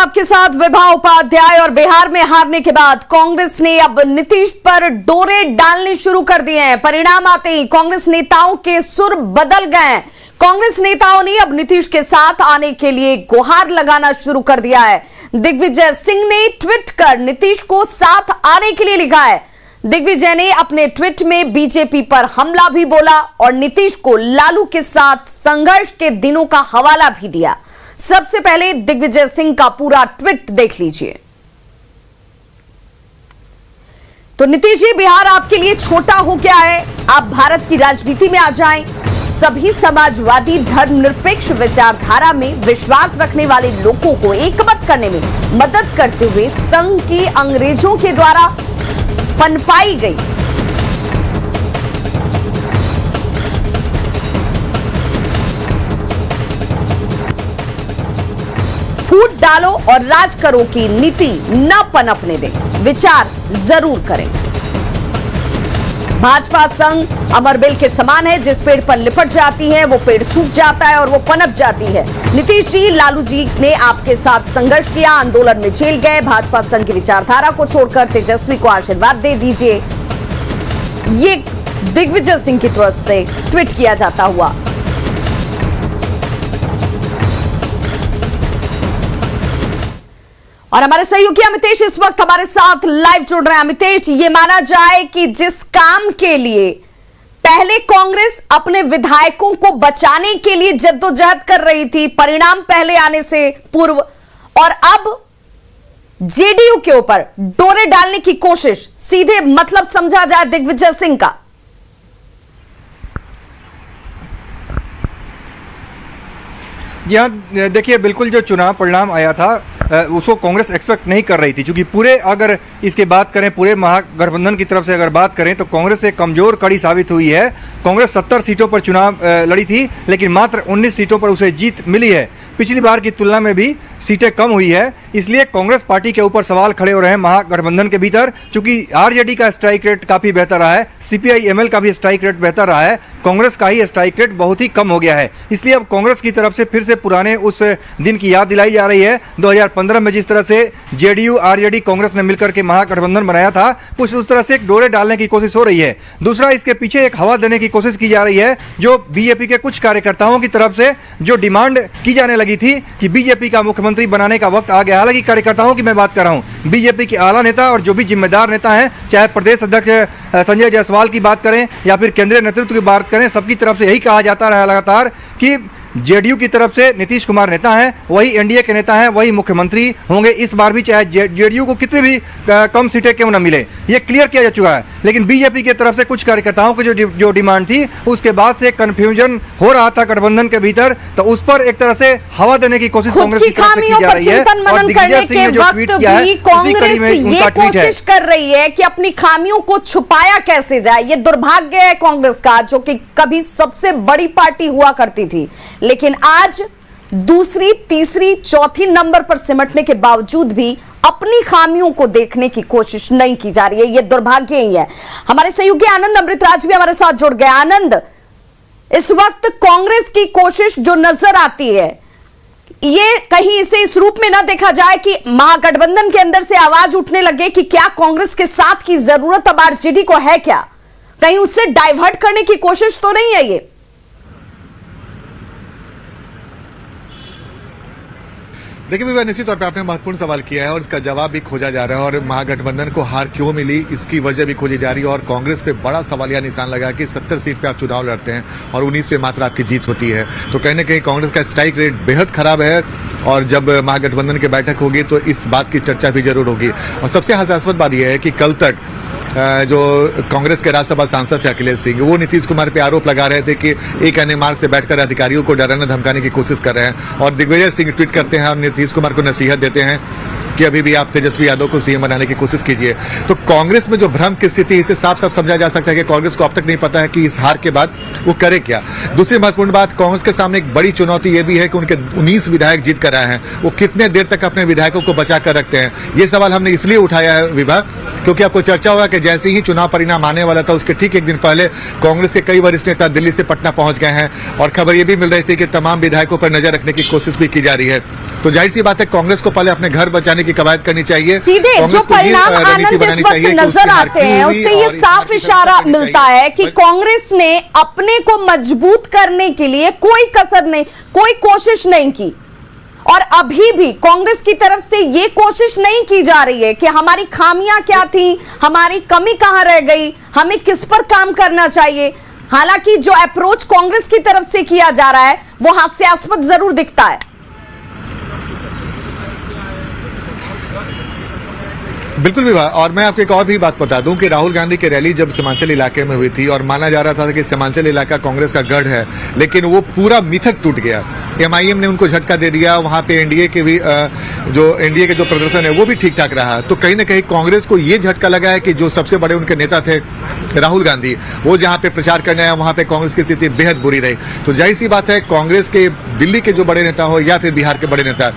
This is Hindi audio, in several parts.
आपके साथ विभा उपाध्याय। और बिहार में हारने के बाद कांग्रेस ने अब नीतीश पर डोरे डालने शुरू कर दिए हैं। परिणाम आते ही कांग्रेस नेताओं के सुर बदल गए। कांग्रेस नेताओं ने अब नीतीश के साथ आने के लिए गुहार लगाना शुरू कर दिया है। दिग्विजय सिंह ने ट्वीट कर नीतीश को साथ आने के लिए लिखा है। दिग्विजय ने अपने ट्वीट में बीजेपी पर हमला भी बोला और नीतीश को लालू के साथ संघर्ष के दिनों का हवाला भी दिया। सबसे पहले दिग्विजय सिंह का पूरा ट्वीट देख लीजिए। तो नीतीश जी, बिहार आपके लिए छोटा हो गया है, आप भारत की राजनीति में आ जाएं। सभी समाजवादी धर्मनिरपेक्ष विचारधारा में विश्वास रखने वाले लोगों को एकमत करने में मदद करते हुए संघ की अंग्रेजों के द्वारा पनपाई गई फूट डालो और राज करो की नीति न पनपने दें, विचार जरूर करें। भाजपा संघ अमरबेल के समान है, जिस पेड़ पर लिपट जाती है वो पेड़ सूख जाता है और वो पनप जाती है। नीतीश जी, लालू जी ने आपके साथ संघर्ष किया, आंदोलन में जेल गए। भाजपा संघ की विचारधारा को छोड़कर तेजस्वी को आशीर्वाद दे दीजिए। ये दिग्विजय सिंह की तरफ से ट्वीट किया जाता हुआ। और हमारे सहयोगी अमितेश इस वक्त हमारे साथ लाइव जुड़ रहे हैं। अमितेश, ये माना जाए कि जिस काम के लिए पहले कांग्रेस अपने विधायकों को बचाने के लिए जद्दोजहद कर रही थी, परिणाम पहले आने से पूर्व, और अब जेडीयू के ऊपर डोरे डालने की कोशिश, सीधे मतलब समझा जाए दिग्विजय सिंह का। यहां देखिए, बिल्कुल जो चुनाव परिणाम आया था उसको कांग्रेस एक्सपेक्ट नहीं कर रही थी, क्योंकि पूरे अगर इसके बात करें, पूरे महागठबंधन की तरफ से अगर बात करें तो कांग्रेस एक कमजोर कड़ी साबित हुई है। कांग्रेस 70 सीटों पर चुनाव लड़ी थी, लेकिन मात्र 19 सीटों पर उसे जीत मिली है। पिछली बार की तुलना में भी सीटें कम हुई है, इसलिए कांग्रेस पार्टी के ऊपर सवाल खड़े हो रहे हैं महागठबंधन के भीतर। चूंकि आरजेडी का स्ट्राइक रेट काफी बेहतर रहा है, सीपीआई एमएल का भी स्ट्राइक रेट बेहतर रहा है, कांग्रेस का ही स्ट्राइक रेट बहुत ही कम हो गया है। इसलिए अब कांग्रेस की तरफ से फिर से पुराने उस दिन की याद दिलाई जा रही है। 2015 में जिस तरह से जेडीयू आरजेडी कांग्रेस ने मिलकर के महागठबंधन बनाया था, कुछ उस तरह से एक डोरे डालने की कोशिश हो रही है। दूसरा, इसके पीछे एक हवा देने की कोशिश की जा रही है, जो बीजेपी के कुछ कार्यकर्ताओं की तरफ से जो डिमांड की जाने लगी थी कि बीजेपी का मुख्यमंत्री बनाने का वक्त आ गया। हालांकि कार्यकर्ताओं की मैं बात कर रहा हूं, बीजेपी के आला नेता और जो भी जिम्मेदार नेता हैं, चाहे प्रदेश अध्यक्ष संजय जायसवाल की बात करें या फिर केंद्रीय नेतृत्व की बात करें, सबकी तरफ से यही कहा जाता रहा लगातार कि जेडीयू की तरफ से नीतीश कुमार नेता हैं, वही एनडीए के नेता हैं, वही मुख्यमंत्री होंगे इस बार भी, चाहे जेडीयू को कितनी भी कम सीटें क्यों न मिले, ये क्लियर किया जा चुका है। लेकिन बीजेपी की तरफ से कुछ कार्यकर्ताओं की जो डिमांड थी, उसके बाद से कंफ्यूजन हो रहा था गठबंधन के भीतर, तो उस पर एक तरह से हवा देने की कोशिश कांग्रेस की तरफ से की जा रही है। और दिग्विजय सिंह ने जो ट्वीट किया है, उसी कड़ी में उनका ट्वीट है। कोशिश कर रही है कि अपनी खामियों को छुपाया कैसे जाए। ये दुर्भाग्य है कांग्रेस का, जो कि कभी सबसे बड़ी पार्टी हुआ करती थी, लेकिन आज दूसरी, तीसरी, चौथी नंबर पर सिमटने के बावजूद भी अपनी खामियों को देखने की कोशिश नहीं की जा रही है। यह दुर्भाग्य ही है। हमारे सहयोगी आनंद अमृतराज भी हमारे साथ जुड़ गए। आनंद, इस वक्त कांग्रेस की कोशिश जो नजर आती है, ये कहीं इसे इस रूप में ना देखा जाए कि महागठबंधन के अंदर से आवाज उठने लगे कि क्या कांग्रेस के साथ की जरूरत अब आरजेडी को है क्या? कहीं उससे डाइवर्ट करने की कोशिश तो नहीं है ये? देखिए विवाह, निश्चित तौर पे आपने महत्वपूर्ण सवाल किया है और इसका जवाब भी खोजा जा रहा है। और महागठबंधन को हार क्यों मिली, इसकी वजह भी खोजी जा रही है। और कांग्रेस पे बड़ा सवालिया निशान लगा कि 70 सीट पे आप चुनाव लड़ते हैं और 19 पे मात्र आपकी जीत होती है। तो कहीं ना कहीं कांग्रेस का स्ट्राइक रेट बेहद खराब है। और जब महागठबंधन की बैठक होगी तो इस बात की चर्चा भी जरूर होगी। और सबसे हास्यास्पद बात यह है कि कल तक जो कांग्रेस के राज्यसभा सांसद थे अखिलेश सिंह, वो नीतीश कुमार पे आरोप लगा रहे थे कि एक अन्य मार्ग से बैठकर अधिकारियों को डराने धमकाने की कोशिश कर रहे हैं। और दिग्विजय सिंह ट्वीट करते हैं और नीतीश कुमार को नसीहत देते हैं कि अभी भी आप तेजस्वी यादव को सीएम बनाने की कोशिश कीजिए। तो कांग्रेस में जो भ्रम की स्थिति, इसे साफ साफ समझा जा सकता है कि कांग्रेस को अब तक नहीं पता है कि इस हार के बाद वो करे क्या। दूसरी महत्वपूर्ण बात, कांग्रेस के सामने एक बड़ी चुनौती ये भी है कि उनके 19 विधायक जीत कर आए हैं, वो कितने देर तक अपने विधायकों को बचा कर रखते हैं। ये सवाल हमने इसलिए उठाया है विभा, क्योंकि आपको चर्चा होगा कि जैसे ही चुनाव परिणाम आने वाला था उसके ठीक एक दिन पहले कांग्रेस के कई वरिष्ठ नेता दिल्ली से पटना पहुंच गए हैं और खबर यह भी मिल रही थी कि तमाम विधायकों पर नजर रखने की कोशिश भी की जा रही है। तो जाहिर सी बात है कांग्रेस को पहले अपने घर बचाने की कवायद करनी चाहिए। सीधे जो परिणाम आनंद इस वक्त नजर आते हैं उससे ये साफ इशारा मिलता है कि कांग्रेस ने अपने को मजबूत करने के लिए कोई कसर नहीं, कोई कोशिश नहीं की और अभी भी कांग्रेस की तरफ से यह कोशिश नहीं की जा रही है कि हमारी खामियां क्या थी, हमारी कमी कहां रह गई, हमें किस पर काम करना चाहिए। हालांकि जो अप्रोच कांग्रेस की तरफ से किया जा रहा है वो हास्यास्पद जरूर दिखता है। बिल्कुल भी और मैं आपको एक और भी बात बता दूं कि राहुल गांधी की रैली जब सीमांचल इलाके में हुई थी और माना जा रहा था कि सीमांचल इलाका कांग्रेस का गढ़ है, लेकिन वो पूरा मिथक टूट गया। एमआईएम ने उनको झटका दे दिया, वहां पे एनडीए के भी एनडीए के जो प्रदर्शन है वो भी ठीक ठाक रहा। तो कहीं ना कहीं कांग्रेस को ये झटका लगा है कि जो सबसे बड़े उनके नेता थे राहुल गांधी, वो जहां पे प्रचार करने आए वहां पे कांग्रेस की स्थिति बेहद बुरी रही। तो जाहिर सी बात है कांग्रेस के दिल्ली के जो बड़े नेता हो या फिर बिहार के बड़े नेता,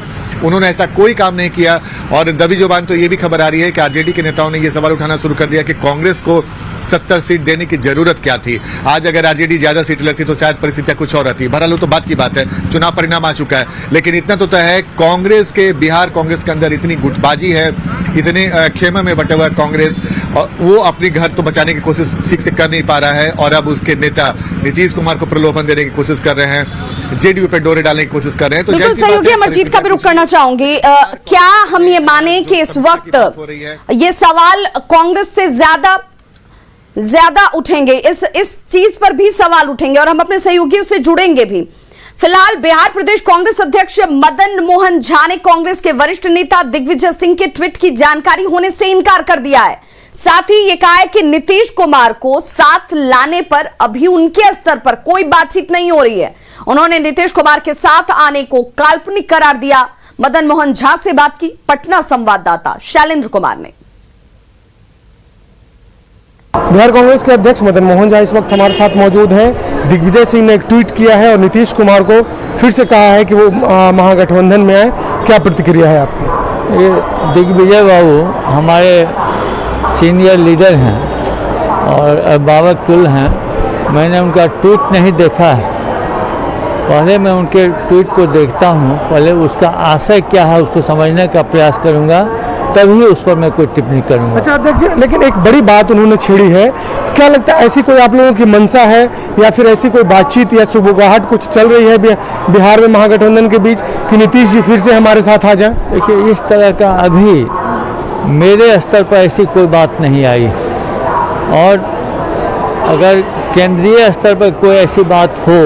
उन्होंने ऐसा कोई काम नहीं किया। और दबी जुबान तो ये भी खबर आ रही है कि आरजेडी के नेताओं ने ये सवाल उठाना शुरू कर दिया कि कांग्रेस को 70 सीट देने की जरूरत क्या थी। आज अगर आरजेडी ज्यादा सीट लेती तो शायद परिस्थितियां कुछ और रहती। बहरहाल तो बात की बात है, चुनाव परिणाम आ चुका है, लेकिन इतना तो तय है कांग्रेस के बिहार कांग्रेस के अंदर इतनी गुटबाजी है, इतने खेमे में बटे हुआ कांग्रेस, और वो अपनी घर तो बचाने की कोशिश ठीक से कर नहीं पा रहा है। और अब उसके नेता नीतीश कुमार को प्रलोभन देने की कोशिश कर रहे हैं, जेडीयू पे डोरे डालने की कोशिश कर रहे हैं। तो बिल्कुल सहयोगी अमरजीत का भी रुख करना चाहूंगी। क्या हम ये माने कि इस वक्त ये सवाल कांग्रेस से ज्यादा उठेंगे, इस चीज पर भी सवाल उठेंगे और हम अपने सहयोगियों से जुड़ेंगे भी। फिलहाल बिहार प्रदेश कांग्रेस अध्यक्ष मदन मोहन झा ने कांग्रेस के वरिष्ठ नेता दिग्विजय सिंह के ट्वीट की जानकारी होने से इनकार कर दिया है। साथ ही ये कहा है कि नीतीश कुमार को साथ लाने पर अभी उनके स्तर पर कोई बातचीत नहीं हो रही है। उन्होंने नीतीश कुमार के साथ आने को काल्पनिक करार दिया। मदन मोहन झा से बात की पटना संवाददाता शैलेंद्र कुमार ने। बिहार कांग्रेस के अध्यक्ष मदन मोहन झा इस वक्त हमारे साथ मौजूद हैं। दिग्विजय सिंह ने एक ट्वीट किया है और नीतीश कुमार को फिर से कहा है कि वो महागठबंधन में आए। क्या प्रतिक्रिया है आपकी? ये दिग्विजय बाबू हमारे सीनियर लीडर हैं और अभिभावक हैं। मैंने उनका ट्वीट नहीं देखा है, पहले मैं उनके ट्वीट को देखता हूँ, पहले उसका आशय क्या है उसको समझने का प्रयास करूँगा, तभी उस पर मैं कोई टिप्पणी करूँगा। अच्छा अध्यक्ष जी, लेकिन एक बड़ी बात उन्होंने छेड़ी है, क्या लगता है ऐसी कोई आप लोगों की मंशा है या फिर ऐसी कोई बातचीत या सुबुगाहट कुछ चल रही है बिहार में महागठबंधन के बीच कि नीतीश जी फिर से हमारे साथ आ जाए? देखिए इस तरह का अभी मेरे स्तर पर ऐसी कोई बात नहीं आई और अगर केंद्रीय स्तर पर कोई ऐसी बात हो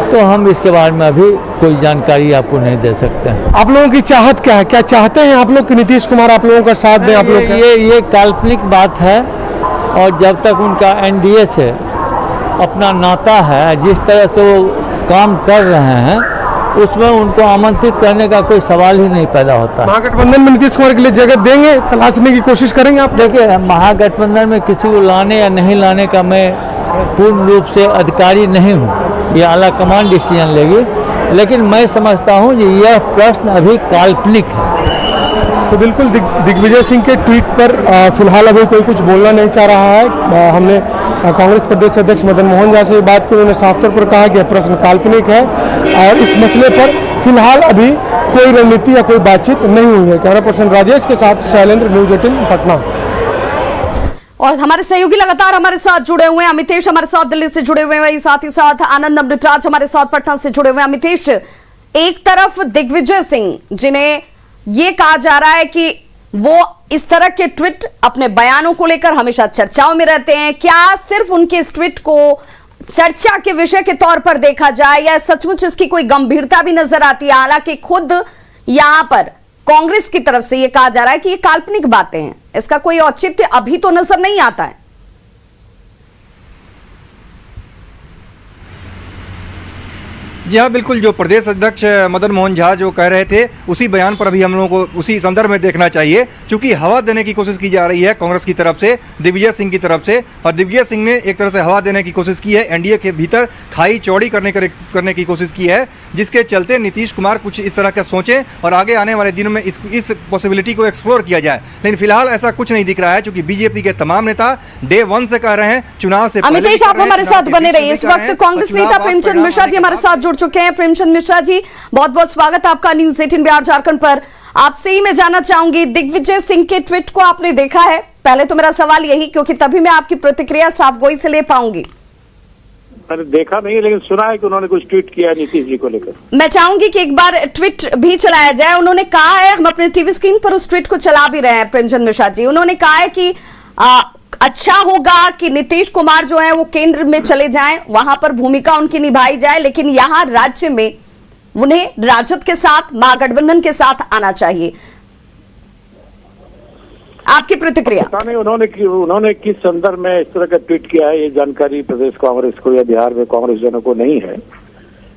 तो हम इसके बारे में अभी कोई जानकारी आपको नहीं दे सकते हैं। आप लोगों की चाहत क्या है? क्या चाहते हैं आप लोग कि नीतीश कुमार आप लोगों का साथ दें? आप लोग ये काल्पनिक बात है और जब तक उनका एनडीए से अपना नाता है, जिस तरह से वो काम कर रहे हैं, उसमें उनको आमंत्रित करने का कोई सवाल ही नहीं पैदा होता। महागठबंधन में नीतीश कुमार के लिए जगह देंगे, तलाशने की कोशिश करेंगे आप? देखिए महागठबंधन में किसी को लाने या नहीं लाने का मैं पूर्ण रूप से अधिकारी नहीं हूँ, ये आला कमान डिसीजन लेगी, लेकिन मैं समझता हूँ कि यह प्रश्न अभी काल्पनिक है। तो बिल्कुल दिग्विजय सिंह के ट्वीट पर फिलहाल अभी कोई कुछ बोलना नहीं चाह रहा है। हमने कांग्रेस प्रदेश अध्यक्ष मदन मोहन झा से बात की, उन्होंने साफ तौर पर कहा कि यह प्रश्न काल्पनिक है और इस मसले पर फिलहाल अभी कोई रणनीति या कोई बातचीत नहीं हुई है। कैमरा पर्सन राजेश के साथ शैलेंद्र, न्यूज 18 पटना। और हमारे सहयोगी लगातार हमारे साथ जुड़े हुए हैं। अमितेश हमारे साथ दिल्ली से जुड़े हुए हैं, साथ ही साथ आनंद अमृतराज हमारे साथ पटना से जुड़े हुए हैं। अमितेश, एक तरफ दिग्विजय सिंह जिन्हें यह कहा जा रहा है कि वो इस तरह के ट्वीट अपने बयानों को लेकर हमेशा चर्चाओं में रहते हैं, क्या सिर्फ उनके इस ट्वीट को चर्चा के विषय के तौर पर देखा जाए या सचमुच इसकी कोई गंभीरता भी नजर आती है? हालांकि खुद यहां पर कांग्रेस की तरफ से यह कहा जा रहा है कि ये काल्पनिक बातें हैं, इसका कोई औचित्य अभी तो नजर नहीं आता है। जी हाँ, बिल्कुल। जो प्रदेश अध्यक्ष मदन मोहन झा जो कह रहे थे उसी बयान पर अभी हम लोगों को उसी संदर्भ में देखना चाहिए, क्योंकि हवा देने की कोशिश की जा रही है कांग्रेस की तरफ से, दिग्विजय सिंह की तरफ से। और दिग्विजय सिंह ने एक तरह से हवा देने की कोशिश की है, एनडीए के भीतर खाई चौड़ी करने की कोशिश की है, जिसके चलते नीतीश कुमार कुछ इस तरह का सोचें और आगे आने वाले दिनों में इस पॉसिबिलिटी को एक्सप्लोर किया जाए। लेकिन फिलहाल ऐसा कुछ नहीं दिख रहा है, क्योंकि बीजेपी के तमाम नेता डे 1 से कह रहे हैं चुनाव से पहले। अमितेश, आप हमारे साथ बने रहिए। इस वक्त कांग्रेस नेता प्रेमचंद मिश्रा जी हमारे साथ जुड़ चुके हैं। प्रेमचंद मिश्रा जी, बहुत बहुत स्वागत आपका न्यूज़ 18 बिहार झारखंड पर। आपसे ही मैं जानना चाहूंगी, दिग्विजय सिंह के ट्वीट को आपने देखा है? पहले तो मेरा सवाल यही, क्योंकि तभी मैं आपकी प्रतिक्रिया साफ गोई से ले पाऊंगी। मैंने देखा नहीं, लेकिन सुना है कि उन्होंने कुछ ट्वीट किया है नीतीश जी को लेकर। मैं चाहूंगी कि एक बार ट्वीट भी चलाया जाए। उन्होंने कहा है, हम अपने टीवी स्क्रीन पर उस ट्वीट को चला भी रहे हैं प्रेमचंद मिश्रा जी, उन्होंने कहा है कि अच्छा होगा कि नीतीश कुमार जो है वो केंद्र में चले जाएं, वहां पर भूमिका उनकी निभाई जाए, लेकिन यहां राज्य में उन्हें राजद के साथ, महागठबंधन के साथ आना चाहिए। आपकी प्रतिक्रिया? पता नहीं उन्होंने किस संदर्भ में इस तरह का ट्वीट किया है, ये जानकारी प्रदेश कांग्रेस को या बिहार में कांग्रेस जनों को नहीं है।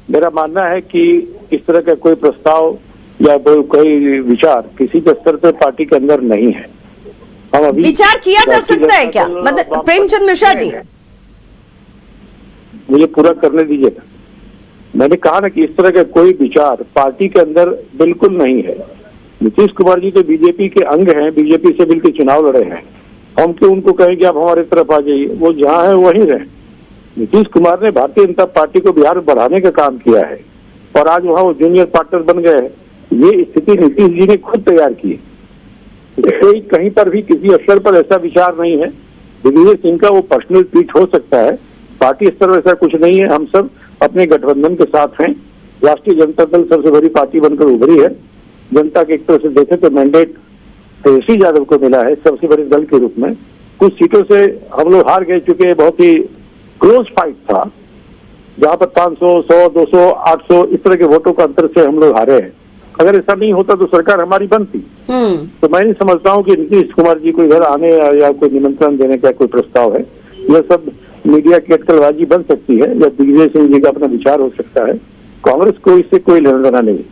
मेरा मानना है कि इस तरह का कोई प्रस्ताव या कोई विचार किसी के स्तर पर पार्टी के अंदर नहीं है। हम अभी विचार किया जा सकता है क्या, मतलब प्रेमचंद मिश्रा जी? मुझे पूरा करने दीजिएगा। मैंने कहा ना कि इस तरह का कोई विचार पार्टी के अंदर बिल्कुल नहीं है। नीतीश कुमार जी तो बीजेपी के अंग हैं, बीजेपी से मिलकर चुनाव लड़े हैं। हम क्यों उनको कहें कि आप हमारी तरफ आ जाइए? वो जहां है वहीं रहे। नीतीश कुमार ने भारतीय जनता पार्टी को बिहार में बढ़ाने का काम किया है और आज वहां वो जूनियर पार्टनर बन गए हैं। ये स्थिति नीतीश जी ने खुद तैयार की है। कोई कहीं पर भी किसी स्तर पर ऐसा विचार नहीं है। दिग्विजय सिंह का वो पर्सनल ट्वीट हो सकता है, पार्टी स्तर पर ऐसा कुछ नहीं है। हम सब अपने गठबंधन के साथ हैं। राष्ट्रीय जनता दल सबसे बड़ी पार्टी बनकर उभरी है। जनता के एक तरह से देखें तो मैंडेट तेजस्वी यादव को मिला है सबसे बड़े दल के रूप में। कुछ सीटों से हम लोग हार गए, चूंकि बहुत ही क्लोज फाइट था, जहां पर 500, 100, 200, 800 इस तरह के वोटों का अंतर से हम लोग हारे हैं। अगर ऐसा नहीं होता तो सरकार हमारी बनती। तो मैं नहीं समझता हूँ कि नीतीश कुमार जी को इधर आने या कोई निमंत्रण देने का कोई प्रस्ताव है। यह सब मीडिया की अटकलबाजी बन सकती है या दिग्विजय सिंह जी का अपना विचार हो सकता है। कांग्रेस को इससे कोई लेना देना नहीं।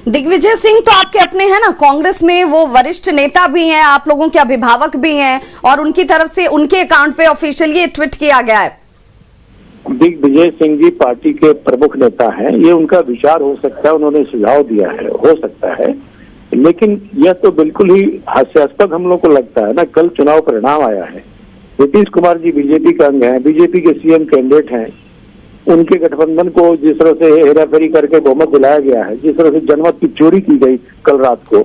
दिग्विजय सिंह तो आपके अपने हैं ना, कांग्रेस में वो वरिष्ठ नेता भी हैं, आप लोगों के अभिभावक भी हैं, और उनकी तरफ से उनके अकाउंट पे ऑफिशियली ये ट्वीट किया गया है। दिग्विजय सिंह जी पार्टी के प्रमुख नेता हैं, ये उनका विचार हो सकता है, उन्होंने सुझाव दिया है, हो सकता है, लेकिन यह तो बिल्कुल ही हास्यास्पद हम लोग को लगता है ना। कल चुनाव परिणाम आया है, नीतीश कुमार जी बीजेपी का अंग हैं, बीजेपी के सीएम कैंडिडेट हैं। उनके गठबंधन को जिस तरह से हेराफेरी करके बहुमत दिलाया गया है, जिस तरह से जनमत की चोरी की गई कल रात को,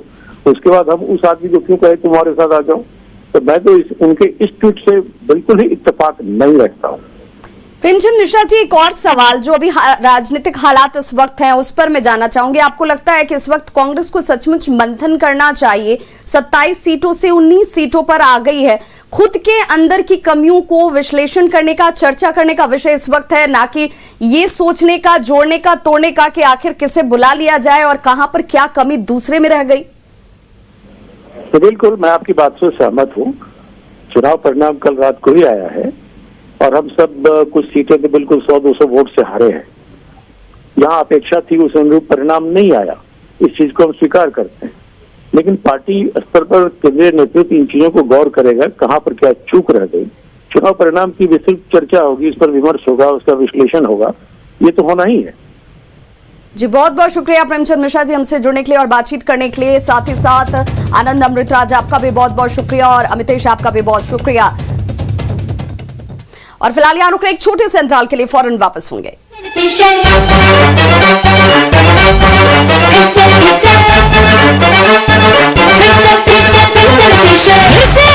उसके बाद हम उस आदमी को क्यों कहे तुम्हारे साथ आ जाओ? तो मैं तो उनके इस ट्वीट से बिल्कुल ही इत्तेफाक नहीं रखता हूँ। प्रेमचंद मिश्रा जी, एक और सवाल, जो अभी राजनीतिक हालात इस वक्त हैं उस पर मैं जानना चाहूंगी। आपको लगता है कि इस वक्त कांग्रेस को सचमुच मंथन करना चाहिए? 27 सीटों से 19 सीटों पर आ गई है। खुद के अंदर की कमियों को विश्लेषण करने का, चर्चा करने का विषय इस वक्त है, ना कि ये सोचने का, जोड़ने का, तोड़ने का कि आखिर किसे बुला लिया जाए और कहां पर क्या कमी दूसरे में रह गई। तो बिल्कुल मैं आपकी बात से सहमत हूँ। चुनाव परिणाम कल रात को ही आया है और हम सब कुछ सीटें तो बिल्कुल 100-200 वोट से हारे हैं। यहाँ अपेक्षा थी उस अनुरूप परिणाम नहीं आया, इस चीज को हम स्वीकार करते हैं। लेकिन पार्टी स्तर पर केंद्रीय नेतृत्व इन चीजों को गौर करेगा, कहाँ पर क्या चूक रह गई। चुनाव परिणाम की विस्तृत चर्चा होगी, इस पर विमर्श होगा, उसका विश्लेषण होगा, ये तो होना ही है। जी, बहुत बहुत शुक्रिया प्रेमचंद मिश्रा जी हमसे जुड़ने के लिए और बातचीत करने के लिए। साथ ही साथ आनंद अमृतराज आपका भी बहुत बहुत शुक्रिया और अमितेश आपका भी बहुत शुक्रिया। और फिलहाल यहाँ रुक रहे एक छोटे से अंतराल के लिए, फौरन वापस होंगे।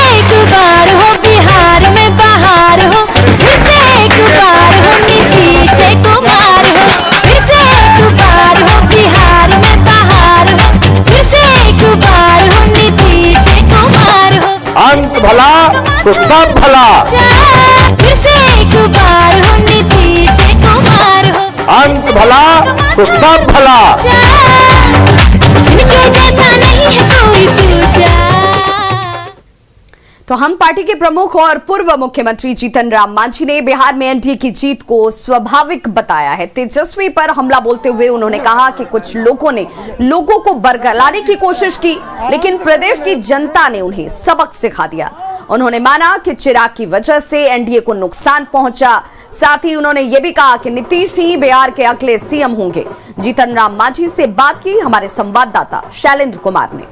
एक बार हो बिहार में बहार हो, फिर से एक बार हो नीतीश कुमार हो, फिर से एक बार हो बिहार में बहार हो, फिर से एक बार हो नीतीश कुमार हो। अंत भला तो सब भला, फिर से एक बार हो नीतीश कुमार हो। अंत भला तो सब भला, जिनके जैसा नहीं है कोई दूजा। तो हम पार्टी के प्रमुख और पूर्व मुख्यमंत्री जीतन राम मांझी ने बिहार में एनडीए की जीत को स्वाभाविक बताया है। तेजस्वी पर हमला बोलते हुए उन्होंने कहा कि कुछ लोगों ने लोगों को बरगलाने की कोशिश की, लेकिन प्रदेश की जनता ने उन्हें सबक सिखा दिया। उन्होंने माना कि चिराग की वजह से एनडीए को नुकसान पहुंचा। साथ ही उन्होंने यह भी कहा कि नीतीश ही बिहार के अगले सीएम होंगे। जीतन राम मांझी से बात की हमारे संवाददाता शैलेंद्र कुमार ने।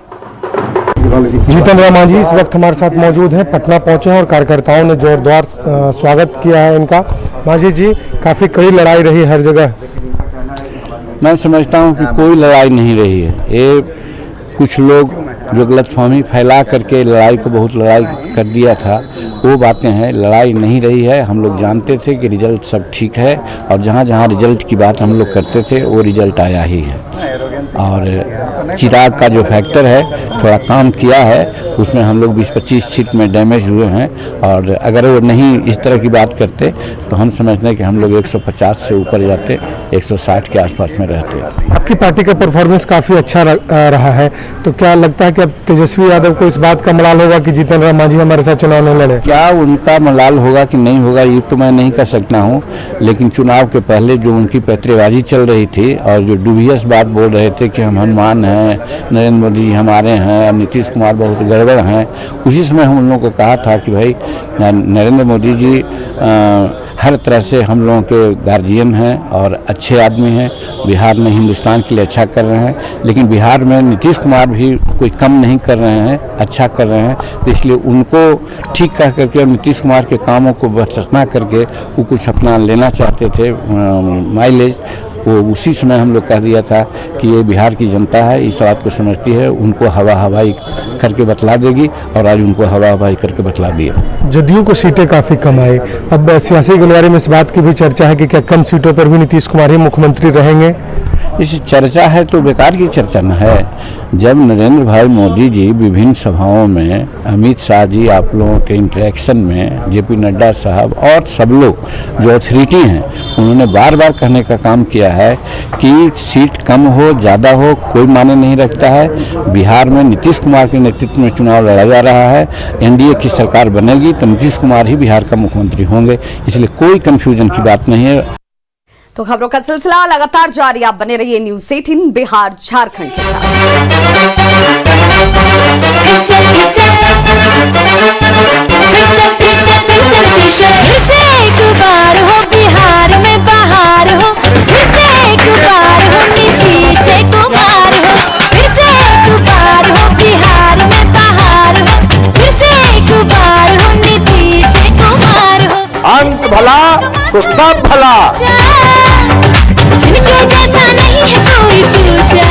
जीतन राम मांझी इस वक्त हमारे साथ मौजूद हैं, पटना पहुंचे हैं और कार्यकर्ताओं ने जोरदार स्वागत किया है इनका। मांझी जी, काफी कड़ी लड़ाई रही हर जगह। मैं समझता हूं कि कोई लड़ाई नहीं रही है। ये कुछ लोग जो गलतफहमी फैला करके लड़ाई को बहुत लड़ाई कर दिया था, वो बातें हैं। लड़ाई नहीं रही है। हम लोग जानते थे कि रिजल्ट सब ठीक है और जहाँ जहाँ रिजल्ट की बात हम लोग करते थे वो रिजल्ट आया ही है। और चिराग का जो फैक्टर है थोड़ा काम किया है, उसमें हम लोग 20-25 सीट में डैमेज हुए हैं। और अगर वो नहीं इस तरह की बात करते तो हम समझते हैं कि हम लोग 150 से ऊपर जाते, 160 के आसपास में रहते। आपकी पार्टी का परफॉर्मेंस काफी अच्छा रहा है, तो क्या लगता है कि अब तेजस्वी यादव को इस बात का मलाल होगा कि जीतन राम मांझी हमारे साथ चुनाव नहीं लड़े? क्या उनका मलाल होगा कि नहीं होगा ये तो मैं नहीं कह सकता हूँ, लेकिन चुनाव के पहले जो उनकी पैतरेबाजी चल रही थी और जो डुबियस बात बोल रहे थे कि हम हनुमान हैं, नरेंद्र मोदी जी हमारे हैं, नीतीश कुमार बहुत गड़बड़ हैं, उसी समय हम उन लोगों को कहा था कि भाई नरेंद्र मोदी जी हर तरह से हम लोगों के गार्जियन हैं और अच्छे आदमी हैं। बिहार में हिंदुस्तान के लिए अच्छा कर रहे हैं, लेकिन बिहार में नीतीश कुमार भी कोई कम नहीं कर रहे हैं, अच्छा कर रहे हैं। तो इसलिए उनको ठीक कह करके और नीतीश कुमार के कामों को बरतना करके वो कुछ अपना लेना चाहते थे माइलेज, वो उसी समय हम लोग कह दिया था कि ये बिहार की जनता है, इस बात को समझती है, उनको हवा हवाई करके बतला देगी और आज उनको हवा हवाई करके बतला दिया। जदयू को सीटें काफी कम आई। अब सियासी गलियारे में इस बात की भी चर्चा है कि क्या कम सीटों पर भी नीतीश कुमार ही मुख्यमंत्री रहेंगे? इस चर्चा है तो बेकार की चर्चा न है। जब नरेंद्र भाई मोदी जी विभिन्न सभाओं में, अमित शाह जी आप लोगों के इंटरेक्शन में, जेपी नड्डा साहब और सब लोग जो अथॉरिटी हैं, उन्होंने बार बार कहने का काम किया है कि सीट कम हो ज़्यादा हो कोई मायने नहीं रखता है। बिहार में नीतीश कुमार के नेतृत्व में चुनाव लड़ा जा रहा है, एनडीए की सरकार बनेगी तो नीतीश कुमार ही बिहार का मुख्यमंत्री होंगे, इसलिए कोई कंफ्यूजन की बात नहीं है। तो खबरों का सिलसिला लगातार जारी, आप बने रहिए न्यूज़ 18 बिहार झारखंड के साथ। एक बार हो बिहार में बहार हो, फिर से एक बार हो नीतीश कुमार हो, फिर से एक बार हो बिहार में बहार हो, फिर से एक बार हो नीतीश कुमार हो। अंत भला तो सब भला, जिनके जैसा नहीं है कोई दूसरा।